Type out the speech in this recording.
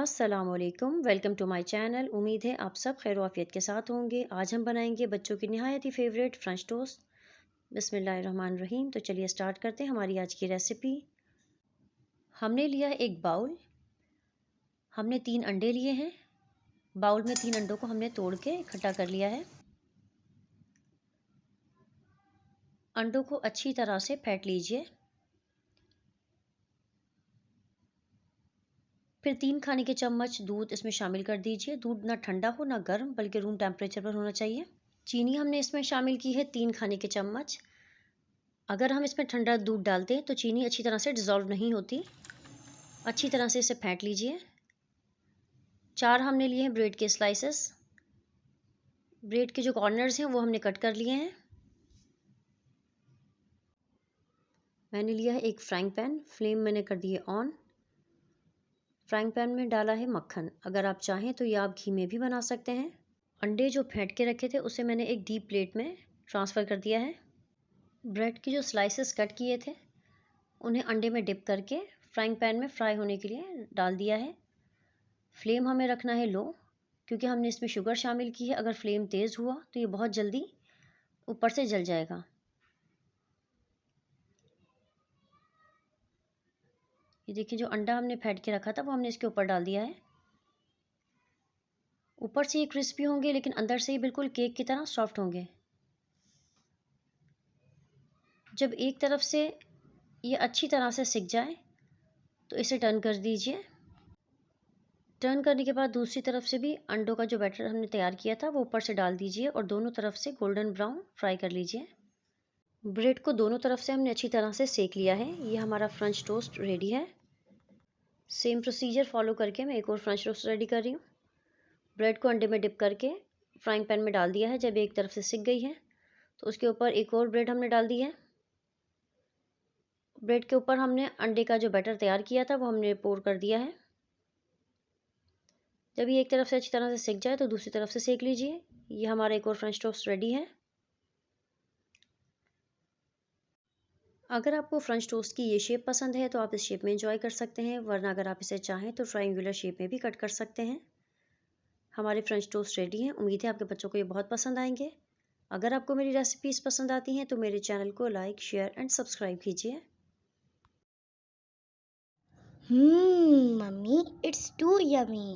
अस्सलामुअलैकुम, welcome to my channel. उम्मीद है आप सब खैर आफियत के साथ होंगे। आज हम बनाएंगे बच्चों की निहायत ही फेवरेट फ्रेंच टोस्ट। बिस्मिल्लाहिर्रहमानिर्रहीम। तो चलिए स्टार्ट करते हैं हमारी आज की रेसिपी। हमने लिया एक बाउल, हमने 3 अंडे लिए हैं। बाउल में 3 अंडों को हमने तोड़ के इकट्ठा कर लिया है। अंडों को अच्छी तरह से फेंट लीजिए। फिर 3 खाने के चम्मच दूध इसमें शामिल कर दीजिए। दूध ना ठंडा हो ना गर्म, बल्कि रूम टेम्परेचर पर होना चाहिए। चीनी हमने इसमें शामिल की है 3 खाने के चम्मच। अगर हम इसमें ठंडा दूध डालते हैं तो चीनी अच्छी तरह से डिज़ोल्व नहीं होती। अच्छी तरह से इसे फेंट लीजिए। 4 हमने लिए हैं ब्रेड के स्लाइसेस। ब्रेड के जो कॉर्नर्स हैं वो हमने कट कर लिए हैं। मैंने लिया है एक फ्राइंग पैन, फ्लेम मैंने कर दी है ऑन। फ्राइंग पैन में डाला है मक्खन। अगर आप चाहें तो ये आप घी में भी बना सकते हैं। अंडे जो फेंट के रखे थे उसे मैंने एक डीप प्लेट में ट्रांसफ़र कर दिया है। ब्रेड के जो स्लाइसेस कट किए थे उन्हें अंडे में डिप करके फ्राइंग पैन में फ्राई होने के लिए डाल दिया है। फ्लेम हमें रखना है लो, क्योंकि हमने इसमें शुगर शामिल की है। अगर फ्लेम तेज़ हुआ तो ये बहुत जल्दी ऊपर से जल जाएगा। ये देखिए, जो अंडा हमने फेंट के रखा था वो हमने इसके ऊपर डाल दिया है। ऊपर से ये क्रिस्पी होंगे, लेकिन अंदर से ही बिल्कुल केक की तरह सॉफ्ट होंगे। जब एक तरफ से ये अच्छी तरह से सिक जाए तो इसे टर्न कर दीजिए। टर्न करने के बाद दूसरी तरफ से भी अंडों का जो बैटर हमने तैयार किया था वो ऊपर से डाल दीजिए और दोनों तरफ से गोल्डन ब्राउन फ्राई कर लीजिए। ब्रेड को दोनों तरफ से हमने अच्छी तरह से सेक लिया है। ये हमारा फ्रेंच टोस्ट रेडी है। सेम प्रोसीजर फॉलो करके मैं एक और फ्रेंच टोस्ट रेडी कर रही हूँ। ब्रेड को अंडे में डिप करके फ्राइंग पैन में डाल दिया है। जब एक तरफ से सिक गई है तो उसके ऊपर एक और ब्रेड हमने डाल दी है। ब्रेड के ऊपर हमने अंडे का जो बैटर तैयार किया था वो हमने पोर कर दिया है। जब ये एक तरफ से अच्छी तरह से सिक जाए तो दूसरी तरफ से सेक लीजिए। ये हमारा एक और फ्रेंच टोस्ट रेडी है। अगर आपको फ्रेंच टोस्ट की ये शेप पसंद है तो आप इस शेप में एंजॉय कर सकते हैं, वरना अगर आप इसे चाहें तो ट्रायंगुलर शेप में भी कट कर सकते हैं। हमारे फ्रेंच टोस्ट रेडी हैं। उम्मीद है आपके बच्चों को ये बहुत पसंद आएंगे। अगर आपको मेरी रेसिपीज़ पसंद आती हैं तो मेरे चैनल को लाइक, शेयर एंड सब्सक्राइब कीजिए। Mummy, it's too yummy.